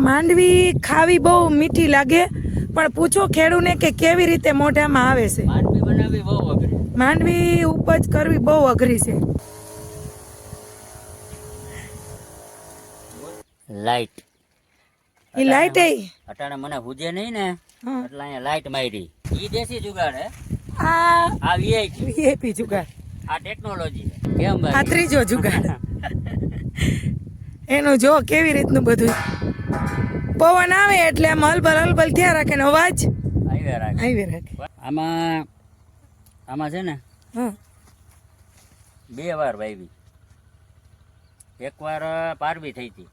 માંડવી ખાવી બહુ મીઠી લાગે, પણ પૂછો ખેડૂને કે કેવી રીતે મોઢામાં આવે છે. માંડવી બનાવવી બહુ અઘરી. માંડવી ઉપજ કરવી બહુ અઘરી છે. લાઈટ એ લાઈટ અટાણે મને હુજે નહીં ને એટલે અહીંયા લાઈટ મારી. ઈ દેશી જુગાડ હે. આ આ વીઆઈપી જુગાડ, આ ટેકનોલોજી કેમ ભાઈ? આ ત્રીજો જુગાડ. એનું જો કેવી રીતનું બધું પવન આવે એટલે આમ હલબલ હલબલ થયા રાખે ને અવાજ આવી રાખે. આમાં છે ને હા 2 વાર વાવી. એકવાર પારવી થઈ હતી,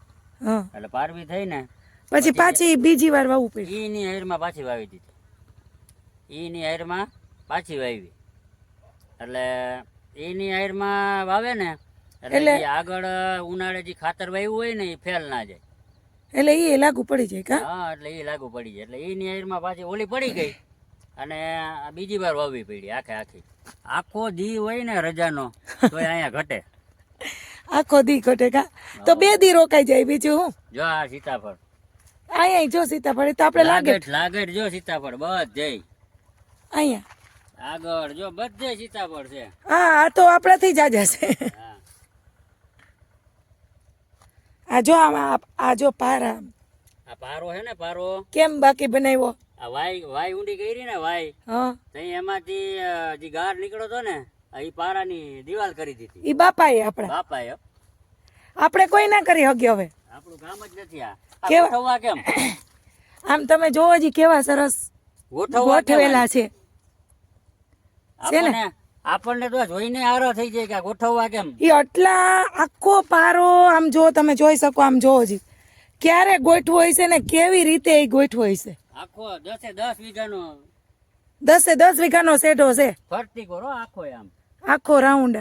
હા એટલે પારવી થઈ ને પછી પાછી બીજી વાર વાવવું પડ્યું. ઈની હાયરમાં પાછી વાવી દીધી. ઈની હાયરમાં પાછી વાવી એટલે ઈની હાયરમાં વાવે ને એટલે આગળ ઉનાળે જે ખાતર વાવ્યું હોય ને એ ફેલ ના જાય, એટલે એ લાગુ પડી જાય કા? હા, એટલે એ લાગુ પડી જાય. એટલે ઈની હાયરમાં પાછી ઓલી પડી ગઈ અને બીજી વાર વાવવી પડી. આખો દી હોય ને રજાનો તો અહીંયા ઘટે. આખો દી ઘટે કા? તો 2 દી રોકાઈ જાય. બીજું હું જો આ સીતાફળ અહીંયા જો સીતાફળ તો આપણે લાગેટ જો સીતાફળ બધે અહીંયા આગળ જો બધે સીતાફળ છે. હા, આ તો આપણાથી જ આજા છે. આ જો આ જો પારા, આ પારો હે ને, પારો કેમ બાકી બનાવ્યો? આ વાય ઊંડી કરી ને વાય, હા, તઈ એમાંથી જે ગાર નીકળ્યો તો ને એ પારાની દિવાલ કરી દીધી. ઈ બાપાએ બાપાએ. આપણે કોઈ ના કરી હગ્યો. હવે આપણું કામ જ નથી. આ કેવા ગોઠવવા કેમ? આમ તમે જોવો જી કેવા સરસ ગોઠવેલા છે. આપણને તો જોઈને આરો થઈ જાય કે ગોઠવવા કેમ. ઈ આટલા આખો પારો આમ જો તમે જોઈ શકો, આમ જોવો જી ક્યારે ગોઠવો હોય છે ને કેવી રીતે એ ગોઠવો હોય છે. આખો 10 વીઘાનો 10 વીઘાનો શેઢો છે. ફરતી કરો આખો આમ આખો રાઉન્ડ.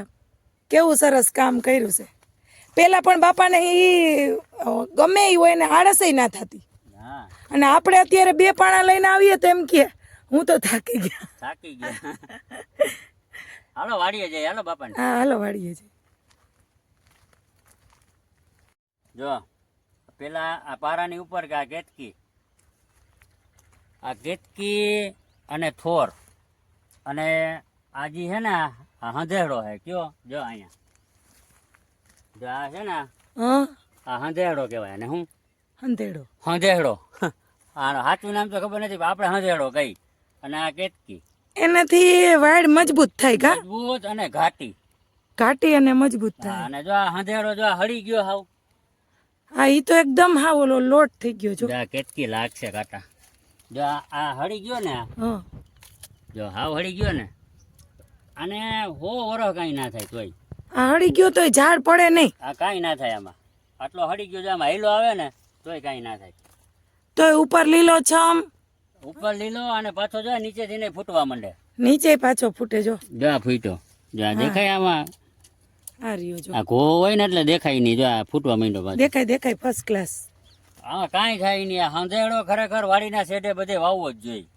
કેવું સરસ કામ કર્યું છે. પેલા પણ બાપાને ઈ ગમે ઈ હોય ને આળસ ના થતી. અને આપણે અત્યારે 2 પાણા લઈને આવીએ તો એમ કે હું તો થાકી ગયા. હાલો વાડીએ જઈએ. હાલો બાપા. હા, હાલો વાડીએ જઈએ. જો પેલા આ પારાની ઉપર કે આ કેતકી અને થોર અને આજી હે ને આ હંધેડો હે. કયો જો અહીંયા જો આ છે ને આ હંધેડો કહેવાય ને. હું હંધેડો આનો સાચું નામ તો ખબર નથી, આપણે હંધેડો કઈ. અને આ કેતકી એનાથી વાડ મજબૂત થાય કા? મજબૂત અને ઘાટી અને મજબૂત થાય. અને જો આ હંધેડો જો હળી ગયો હાવ. હા, ઈ તો એકદમ હાવ ઓલો લોટ થઈ ગયો. જો આ કેતકી લાગશે કાંટા. જો આ હળી ગયો ને, જો હાવ હળી ગયો ને, અને 100 વર્ષ કઈ ના થાય તોય. આ હળી ગયો તોય ઝાડ પડે નહીં. આ કઈ ના થાય આમાં. આટલો હળી ગયો જો આમાં હેલો આવે ને તોય કઈ ના થાય. તોય ઉપર લીલો છમ, ઉપર લીલો અને પાછો જો નીચે થઈને ફૂટવા માંડે. નીચે પાછો ફૂટે. જો આ ફૂટ્યો. જો આ દેખાય આમાં. આ રહ્યો જો. આ ઘો હોય ને એટલે દેખાય નહીં. જો આ ફૂટવા માંડ્યો પાછો. દેખાય ફર્સ્ટ ક્લાસ. આમાં કાંઈ થાય નહીં. આ હંધેડો ખરેખર વાડીના શેઢે બધે વાવવો જ જોઈએ.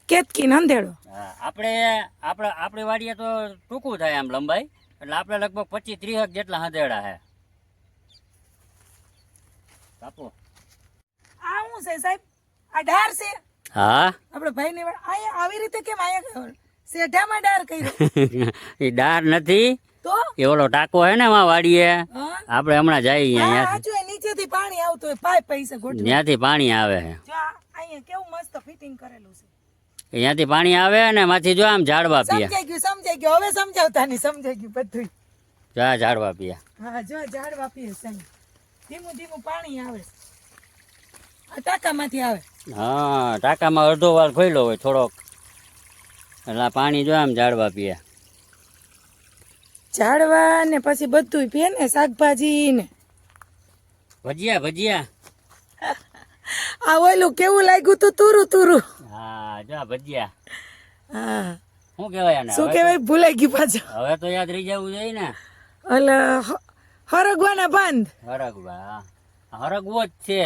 કેતકી હંધેડો. હા, આપણી વાડીએ તો ટૂંકું થાય આમ લંબાઈ, એટલે આપણે લગભગ 25-30 જેટલા હંધેડા હે. કાપો. આ શું છે સાહેબ? આ ડાર છે? હા, આપણે ભાઈને અહીંયા આવી રીતે કેમ આયા શેઢામાં ડાર કર્યો? એ ડાર નથી તો એ ઓલો ટાંકો હે ને માં વાડીએ આપણે હમણાં જઈએ અહીંયા. જો નીચેથી પાણી આવતું હોય, પાઇપ પૈસા ગોઠવી ત્યાંથી પાણી આવે છે. જો અહીંયા કેવું મસ્ત ફિટિંગ કરેલું છે. અહીંયાથી પાણી આવે ને માંથી જો આમ ઝાડવા પીયા. સમજાઈ ગયું. હવે સમજાવતા નહીં, સમજાઈ ગયું બધું. જો આ ઝાડવા પીયા. હા, જો ઝાડવા પીએ સાહેબ. ધીમું પાણી આવે. આ ટાંકામાંથી આવે. હા, ટાંકામાં અડધો વાર ખોલ્યો હોય થોડોક, એટલે પાણી જો આમ ઝાડવા પીયા. ઝાડવા ને પછી બધું પીએ ને, શાકભાજી ને ભજીયા. આ ઓલું કેવું લાગ્યું તું? તુરું. હા, જો ભજીયા. હા, શું કહેવાય આને? શું કહેવાય? ભૂલાઈ ગયું પાછું. હવે તો યાદ રહી જવું જોઈએ ને. ઓલે હરગવાના પાંદ. હરગવો જ છે.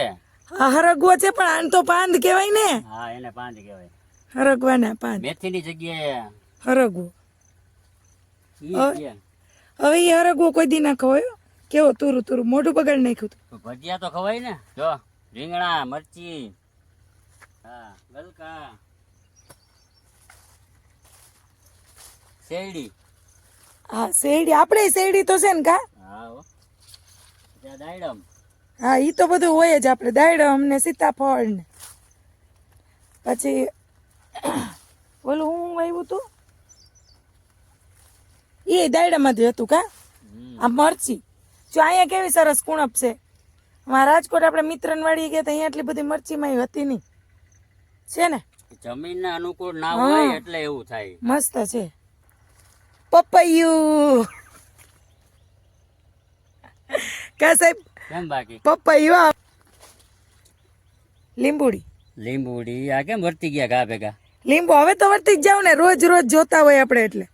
હા, હરગવો છે, પણ આને તો પાંદ કહેવાય ને. હા, એને પાંદ કહેવાય. હરગવાના પાંદ. મેથીની જગ્યાએ હરગવો. ઈ છે. હવે એ હરગવો કોઈ દી ના ખવાયો. કેવો તુરું મોઢું બગાડી નાખ્યું. ભજીયા તો ખવાય ને. જો રીંગણા મરચી, હા ગલકા, શેરડી, હા શેરડી, આપણે શેરડી તો છે ને કા? હા હો. ત્યાં દાયડમ, હા ઈ તો બધું હોય જ, આપણે દાયડમ ને સીતાફળ ને પછી ઓલું હું આવ્યું તું એ દાયડામાંથી હતું કા? આ મરચી જો અહીંયા કેવી સરસ કુણપ છે. અમારા રાજકોટ આપણે મિત્રન વાળી ગયા તો અહીંયા એટલી બધી મરચીમાં હતી નહીં, છે ને? જમીનના અનુકૂળ ના હોય એટલે એવું થાય. મસ્ત છે. પપૈયું કા સાહેબ? કેમ બાકી? પપૈયું, લીંબુડી, લીંબુડી આ કેમ વર્તી ગયા ઘા ભેગા? લીંબુ હવે તો વર્તી જ જાવ ને, રોજ રોજ જોતા હોય આપણે. એટલે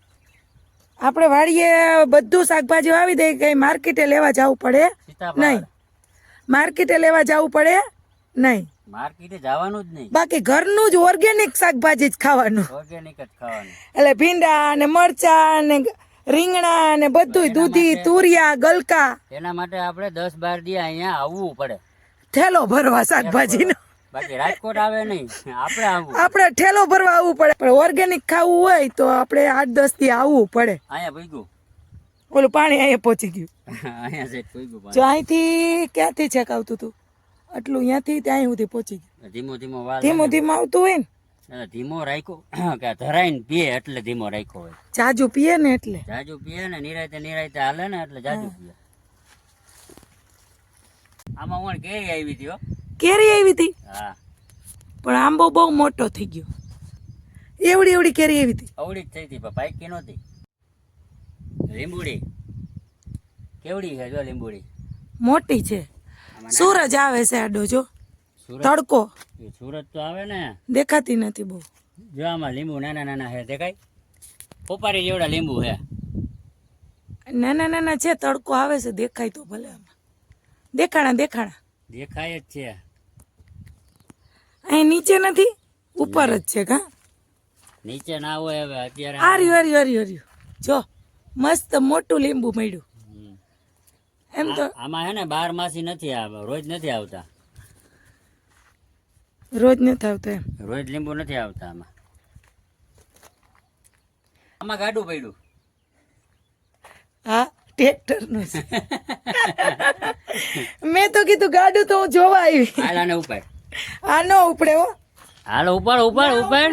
આપણે વાડીએ બધું શાકભાજી વાવી દઈએ, કઈ માર્કેટે લેવા જવું પડે નહીં. માર્કેટે લેવા જવું પડે નહીં. માર્કેટે જવાનું જ નહીં. બાકી ઘરનું જ ઓર્ગેનિક શાકભાજી જ ખાવાનું. ઓર્ગેનિક જ ખાવાનું. એટલે ભીંડા ને મરચા ને રીંગણા ને બધું, દૂધી, તુરિયા, ગલકા. એના માટે આપણે 10-12 દી અહીંયા આવવું પડે, ઠેલો ભરવા શાકભાજીનો. બાકી રાજકોટ આવે નહીં, આપણે આવવું. આપણે ઠેલો ભરવા આવવું પડે. પણ ઓર્ગેનિક ખાવું હોય તો આપણે 8-10 દી આવવું પડે. અહીંયા ભૂગ્યું, ઓલું પાણી અહીંયા પહોંચી ગયું. અહીંયા છે ભૂગ્યું જો અહીંથી ક્યાંથી છેક આવતું હતું, આટલું અહીંયાથી ત્યાં સુધી પહોંચી ગયું. ધીમો ધીમો વાલ, ધીમું ધીમું આવતું હોય ને, ધીમો રાખ્યો કે ધરાઈને પીએ એટલે ધીમો રાખ્યો હોય. જાજુ પીએ ને એટલે જાજુ પીએ ને નિરાયતે હાલે ને એટલે જાજુ પીએ. આમાં હું કેરી આવી હતી હો. કેરી આવી હતી, હા પણ આંબો બહુ મોટો થઈ ગયો. એવડી એવડી કેરી આવી હતી. અવળી જ થઈ હતી પણ પાકી નહોતી. લીંબુડી કેવડી છે જો, લીંબુડી મોટી છે. સૂરજ આવે છે આડો, જો તડકો સુરત તો આવે ને, દેખાતી નથી બહુ. જો આમાં લીંબુ નાના નાના છે, દેખાય? પોપારી જેવડા લીંબુ છે. નાના નાના છે, તડકો આવે છે, દેખાય તો ભલે. આમાં દેખાણા દેખાણા દેખાય જ છે. અહીં નીચે નથી, ઉપર જ છે કા? નીચે ના હોય હવે અત્યારે. આર્યું આર્યું આર્યું આર્યું, જો મસ્ત મોટું લીંબુ મળ્યું. એમ તો આમાં હે ને 12 નથી આવે, રોજ નથી આવતા. રોજ નથી આવતો એમ? રોજ લીંબુ નથી આવતા આમાં. આમાં ગાડું પડ્યું. હા ટ્રેક્ટરનું છે. મેં તો કીધું ગાડું તો હું જોવા આવી. હાલ આને ઉપાડ. આ નો ઉપડે હો. હાલ ઉપાડ ઉપાડ ઉપાડ.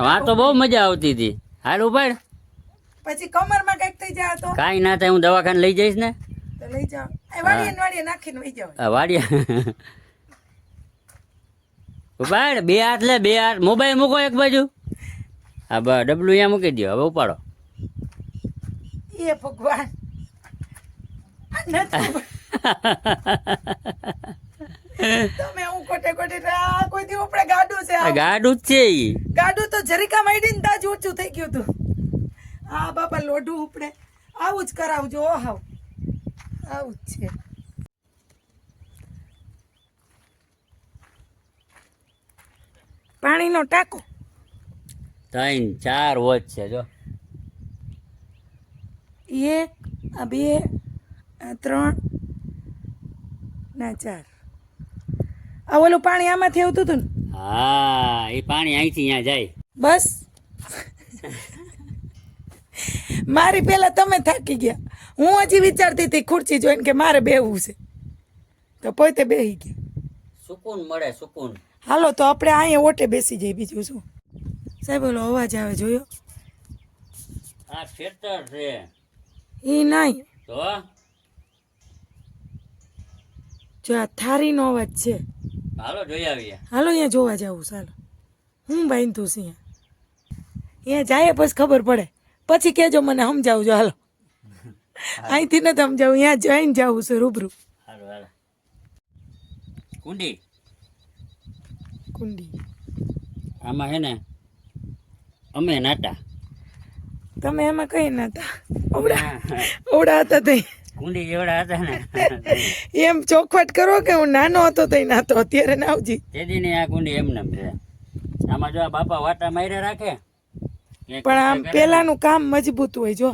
વાં તો બહુ મજા આવતી હતી. હાલ ઉપાડ. પછી કમરમાં કઈક થઈ જાય તો કાંઈ ના થાય, હું દવાખાને લઈ જઈશ ને. તો લઈ જાઓ. એ વાડીએ વાડીએ નાખીને વહી જાવ. વાડિયા ઉપાડ. 2 હાથ લે, 2 હાથ. મોબાઈલ મૂકો એક બાજુ. હા બસ, ડબલું અહીંયા મૂકી દો. હવે ઉપાડો. એ ભગવાન, તમે હું કોટે કોટે આ કોઈ દી ઉપડે ગાડું છે. આ ગાડું જ છે ઈ. ગાડું તો જરીકા માઈડીને તાજ ઊંચું થઈ ગયું તું. હા બાપા લોઢું ઉપડે. આવું જ કરાવજો. ઓ હાવ આવું જ છે. પાણીનો ટાંકો 3-4 વોચ છે જો. 1 આ 2 આ 3 ના 4. આ ઓલું પાણી આમાંથી આવતું હતું ને? હા, એ પાણી અહીંથી અહીંયા જાય. બસ મારી પેલા તમે થાકી ગયા. હું હજી વિચારતી હતી ખુરશી જોઈને કે મારે બેહવું છે, તો પોતે બેહી ગયા. સુકૂન મળે, સુકૂન. હાલો તો આપણે અહીંયા ઓટે બેસી જઈએ. બીજું શું સાહેબ? ઓલો અવાજ આવે જોયો? આ ખેતર છે એ નહીં, તો જો આ થારીનો અવાજ છે. હાલો જોઈ આવીએ. હાલો અહીંયા જોવા જવું. ચાલો, હું બાંધતું છું અહીંયા જાય પછી ખબર પડે. પછી કહેજો મને સમજાવજો. હાલો અહીંથી નથી સમજાવું, અહીંયા જઈને જવું છે રૂબરૂ. હાલો હાલો. કુંડી કુંડી આમાં હે ને અમે નાટા. તમે એમાં કઈ નતા ઓવડા હતા તે કુંડી જેવડા હતા ને. એમ ચોખવટ કરો કે હું નાનો હતો તો નાતો, અત્યારે નાવજી. તેદી ની આ કુંડી એમને છે. આમાં જો આ બાપા વાટા માર્યા રાખે. પણ આમ પેલાનું કામ મજબૂત હોય. જો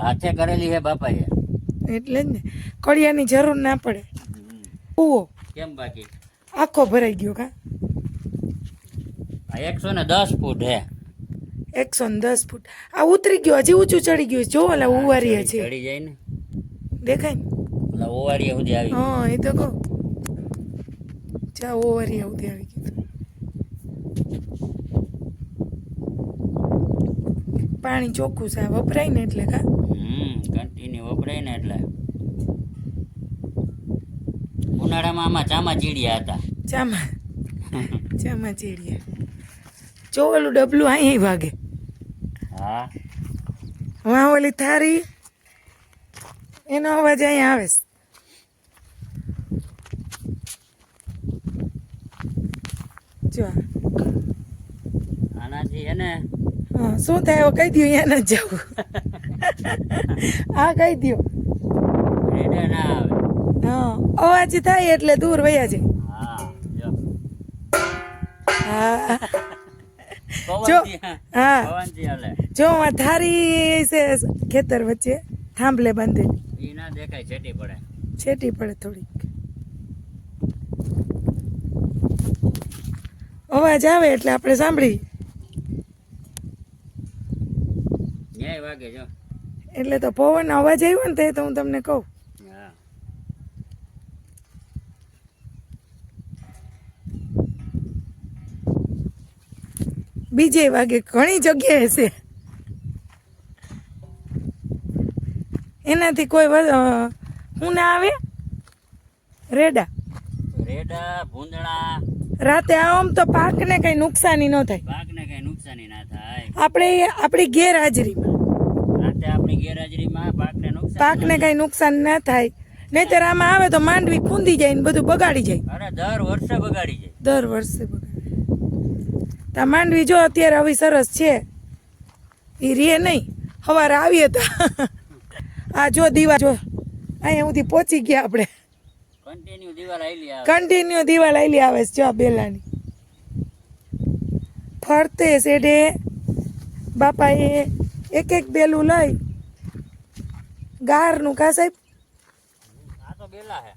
હાથે કરેલી છે બાપાએ, એટલે જ ને કડિયાની જરૂર ના પડે. કૂવો કેમ બાકી? આખો ભરાઈ ગયો કા? આ 110 ફૂટ હે. 110 ફૂટ. આ ઉતરી ગયો, હજી ઊંચું ચડી ગયું. જો ઓલા ઉવારીએ છે, ચડી જાય ને, દેખાય ને? ઓલા ઓવારીએ સુધી આવી. હા એ તો કહું. ચા ઓવારીએ સુધી આવી ગયું. પાણી ચોખ્ખું છે, વપરાય ને એટલે કા? કન્ટિન્યુ વપરાય ને એટલે. ઉનાળામાં આમાં ચામા ચીડિયા હતા. ચામાં ચીડિયા. જો ઓલું ડબલું અહીં વાગે. હા, વાં ઓલી થારી એનો અવાજ અહીંયા આવે છે. જો આનાથી હે ને હા, શું થાય કહી દો, અહીંયા નથી જવું. હા કહી દો. રેડા ના આવે. હા, અવાજ થાય એટલે દૂર વયા જાય. હા, જો હા જો પવનથી, હા પવનથી હાલે. જો આ થારી છે ખેતર વચ્ચે થાંભલે બાંધેલી. ઈ ના દેખાય, છેટી પડે. છેટી પડે થોડીક. અવાજ આવે એટલે આપણે સાંભળી. ન્યાય વાગે જો. એટલે તો પવન અવાજ આવ્યો ને તે તો હું તમને કહું. હા, બીજે વાગે ઘણી જગ્યાએ છે. એનાથી કોઈ હું ના આવે. રેડા રેડા, ભૂંદડા, રાતે આમ તો પાકને કઈ નુકસાની ન થાય. પાકને કઈ નુકસાની ના થાય. આપણી ગેરહાજરીમાં રાતે આપણી ગેરહાજરીમાં પાકને નુકસાન. પાકને કઈ નુકસાન ના થાય. નહીતર આમાં આવે તો માંડવી ખૂંદી જાય ને બધું બગાડી જાય. અરે દર વર્ષે બગાડી જાય. દર વર્ષે બગાડે. તા માંડવી જો અત્યારે આવી સરસ છે, એ રે નહીં. સવારે આવીએ તો આ જો દીવા જો અહીંયા સુધી પહોંચી ગયા આપણે. કન્ટિન્યુ દિવાલ આઈલી આવે. કન્ટિન્યુ દિવાલ આવેલી આવે છે. જો આ બેલાની ફરતે શેડે બાપાએ એક એક બેલું લઈ ગારનું કા સાહેબ? આ તો બેલા હે.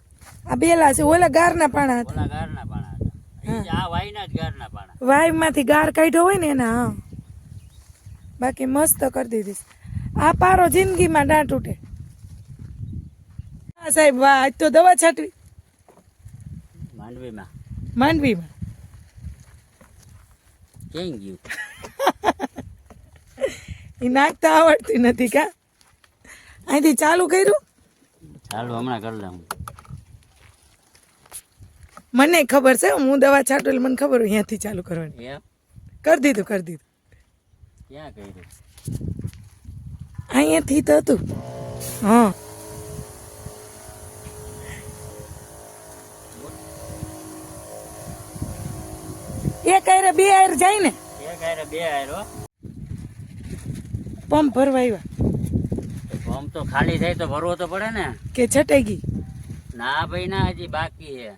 આ બેલા છે, ઓલા ગારના પાણા હતા. ઓલા ગારના પાણા હતા. ઈ જ આ વાયના જ ગારના પાણા. વાયમાંથી ગાર કાઢ્યો હોય ને એના. હા, બાકી મસ્ત કરી દીધી. આ પારો જિંદગીમાં ના તૂટે. હા સાહેબ, વાહ, આજ તો દવા છાંટવી માંડવીમાં માંડવીમાં. ક્યાં ગયું? એ નાખતા આવડતી નથી કા? અહીંથી ચાલુ કર્યું. ચાલો હમણાં કરી લઉં. મને ખબર છે, હું દવા છાંટું એટલે મને ખબર હોય અહીંયાથી ચાલુ કરવાની. એમ? કરી દીધું. ક્યાં કર્યું? અહીંયાથી તો હતું. હા, એક આયરે બે આયર જાય ને. એક હારે બે હારો. પંપ ભરવા આવ્યા આમ તો ખાલી થાય તો ભરવો તો પડે ને. કે છટાઈ ગઈ? ના ભાઈ ના, હજી બાકી છે.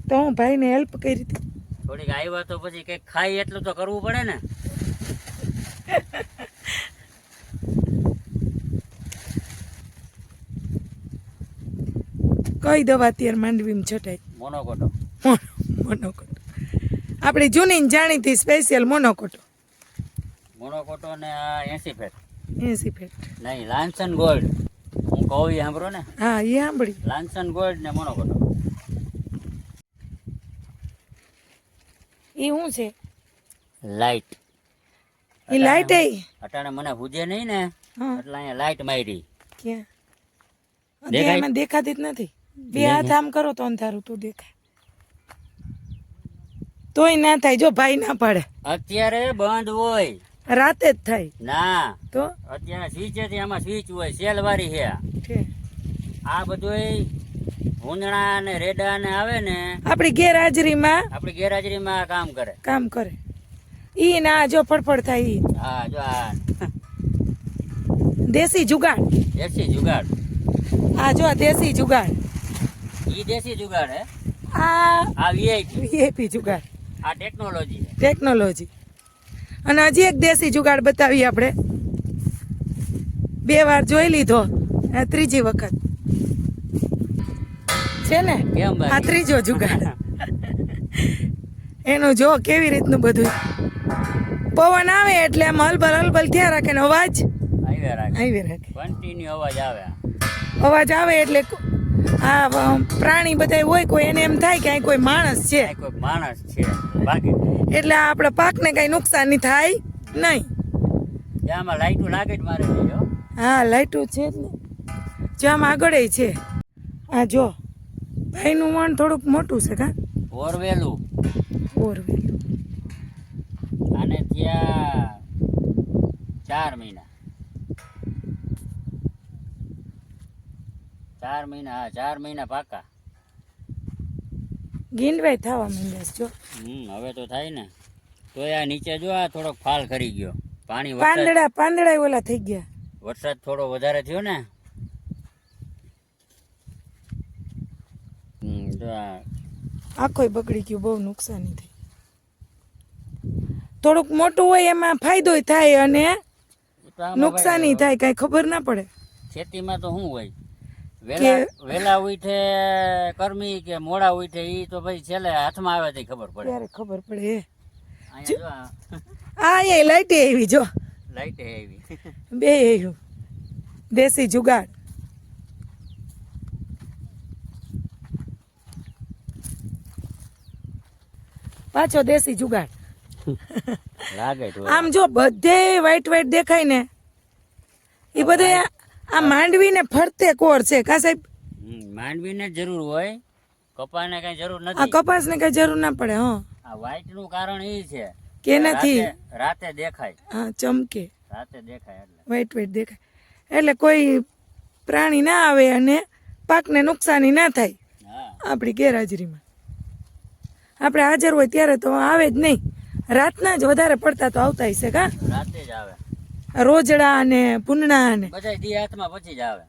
તો હું ભાઈને હેલ્પ કરી હતી. થોડીક આવ્યા તો પછી કઈક ખાઈ એટલું તો કરવું પડે ને. કઈ દવા અત્યારે માંડવીમાં છટાઈ? મોનોકોટો. મોનોકોટો. આપણી જૂની ને જાણીતી સ્પેશિયલ મોનોકોટો. મોનોકોટો ને આ 80 ફેટ. 80 ફેટ. નહીં, લાન્સન ગોલ્ડ. હું કહું એ સાંભળો ને. હા, એ સાંભળી. લાન્સન ગોલ્ડ ને મોનોકોટો. એ શું છે? લાઈટ. એ લાઈટ એ અટાણે મને હુજે નહીં ને, હા. એટલે અહીંયા લાઈટ મારી. ક્યાં? દેખાય? એમાં દેખાતી જ નથી. બે હાથ આમ કરો તો અંધારું તો દેખાય. તોય ના થાય. જો ભાઈ ના પાડે. અત્યારે બંધ હોય. રાતે જ થાય. ના, તો અત્યારે સ્વિચ હતી, આમાં સ્વિચ હોય, સેલ વાળી છે. છે. આ બધું ભૂંદણા ને રેડા ને આવે ને, આપણી ગેરહાજરીમાં આપણી ગેરહાજરીમાં કામ કરે. કામ કરે. ઈ ના જો ફડફડ થાય ઈ. હા, જો આ દેશી જુગાડ. દેશી જુગાડ. આ જો દેશી જુગાડ. ઈ દેશી જુગાડ હે. આ વીઆઈપી. વીઆઈપી જુગાડ. આ ટેકનોલોજી છે. ટેકનોલોજી. અને હજી એક દેશી જુગાડ બતાવીએ આપણે. 2 વાર જોઈ લીધો, આ ત્રીજી વખત છે ને. કેમ આ બાકી? ત્રીજો જુગાડ. એનું જો કેવી રીતનું બધું પવન આવે એટલે આમ હલબલ હલબલ થયા રાખે ને અવાજ આવ્યા રાખે આવી રાખે કન્ટિન્યુ અવાજ આવે અવાજ આવે એટલે આ પ્રાણી બધા હોય કોઈ એને એમ થાય કે અહીં કોઈ માણસ છે આ કોઈ માણસ છે બાકી એટલે આપણા પાકને કઈ નુકસાન નહીં થાય નહીં આમાં લાઈટું લાગે જ મારે નહીં હો. હા લાઈટો છે જ ને જો આમ આગળ છે આ જો ભાઈનું મન થોડુંક મોટું છે કા ઓરવેલું ઓરવેલું અને ત્યાં 4 મહિના 4 મહિના હા 4 મહિના પાકા ગીંડવાય થવા માંડ્યા છે જો હવે તો થાય ને તોય આ નીચે જો આ થોડોક ફાલ ખરી ગયો પાણી વરસાદ પાંદડા ઓલા થઈ ગયા વરસાદ થોડો વધારે થયો ને તો આ આખોય બગડી ગયું બહુ નુકસાની થઈ થોડુંક મોટું હોય એમાં ફાયદો થાય અને તો આમાં નુકસાની થાય કઈ ખબર ના પડે ખેતીમાં તો શું હોય વેલા ઉઠે કરમી કે મોડા ઉઠે ઈ તો ભાઈ છેલ્લે હાથમાં આવે તો ખબર પડે ત્યારે ખબર પડે અહીંયા જો આ એ લાઈટે આવી જો લાઈટ આવી બે આવ્યું દેશી જુગાડ પાછો દેશી જુગાડ લાગે તો આમ જો બધે વ્હાઈટ વ્હાઈટ દેખાય ને એ બધે આ માંડવીને ફરતે કોર છે કા સાહેબ માંડવીને જરૂર હોય કપાને કઈ જરૂર આ નથી કપાસને કઈ જરૂર ના પડે હા આ વ્હાઈટ નું કારણ એ છે કે નથી રાતે દેખાય હા ચમકે રાતે દેખાય એટલે વ્હાઈટ વ્હાઈટ દેખાય એટલે કોઈ પ્રાણી ના આવે અને પાકને નુકસાની ના થાય હા આપણી ગેરહાજરીમાં આપણે હાજર હોય ત્યારે તો આવે જ નહીં રાતના જ વધારે પડતા તો આવતા હશે કા રાતે જ આવે રોજડા અને પૂનણા અને બધા દી હાથમાં પછી જ આવે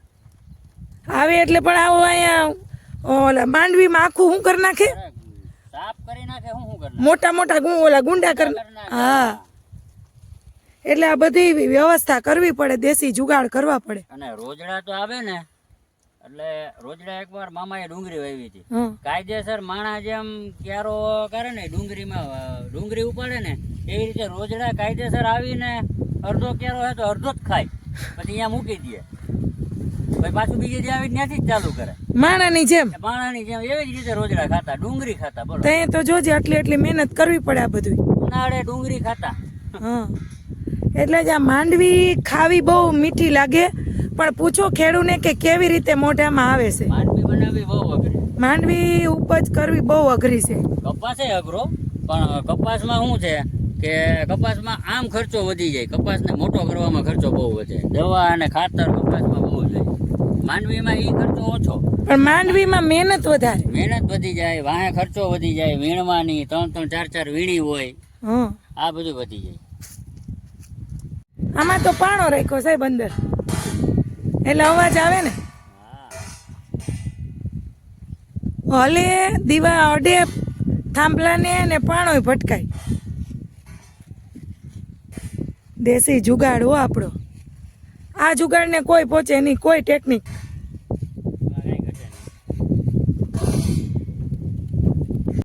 આવે એટલે પણ આવો અહીંયા ઓલા માંડવીમાં આખું શું કરી નાખે સાફ કરી નાખે શું કરે મોટા મોટા ઓલા ગુંડા કરી હા એટલે આ બધી વ્યવસ્થા કરવી પડે દેશી જુગાડ કરવા પડે અને રોજડા તો આવે ને એટલે રોજડા એકવાર મામાએ ડુંગળી વાવી હતી હા કાયદેસર માણા જેમ ક્યારો કરે ને ડુંગળી ઉપાડે ને એવી રીતે રોજડા કાયદેસર આવીને અડધો ક્યારો હોય તો અડધો જ ખાય પછી અહીંયા મૂકી દે પછી પાછું બીજે દી આવી ત્યાંથી જ ચાલુ કરે માણાની જેમ માણાની જેમ એવી જ રીતે રોજડા ખાતા ડુંગળી ખાતા બોલો તો તો જોજે આટલી મહેનત કરવી પડે આ બધું ઉનાળે ડુંગળી ખાતા હા એટલે જ આ માંડવી ખાવી બહુ મીઠી લાગે પણ પૂછો ખેડૂને કે કેવી રીતે મોઢામાં આવે છે માંડવી બનાવવી બહુ અઘરી માંડવી ઉપજ કરવી બહુ અઘરી છે કપાસ અઘરો પણ કપાસમાં શું છે કે કપાસમાં આમ ખર્ચો વધી જાય કપાસને મોટો કરવામાં ખર્ચો બહુ વધે દવા અને ખાતર કપાસમાં બહુ જાય માંડવીમાં એ ખર્ચો ઓછો પણ માંડવીમાં મહેનત વધારે મહેનત વધી જાય વાહે ખર્ચો વધી જાય વીણવાની 3-3 4-4 વીણી હોય હા આ બધું વધી જાય આમાં તો પાણો રાખ્યો સાહેબ અંદર એટલે અવાજ આવે ને હલે દીવા અડે થાંભલાને ને પાણોય ભટકાય દેશી જુગાડ હો આપણો આ જુગાડને કોઈ પહોંચે નહીં કોઈ ટેકનિક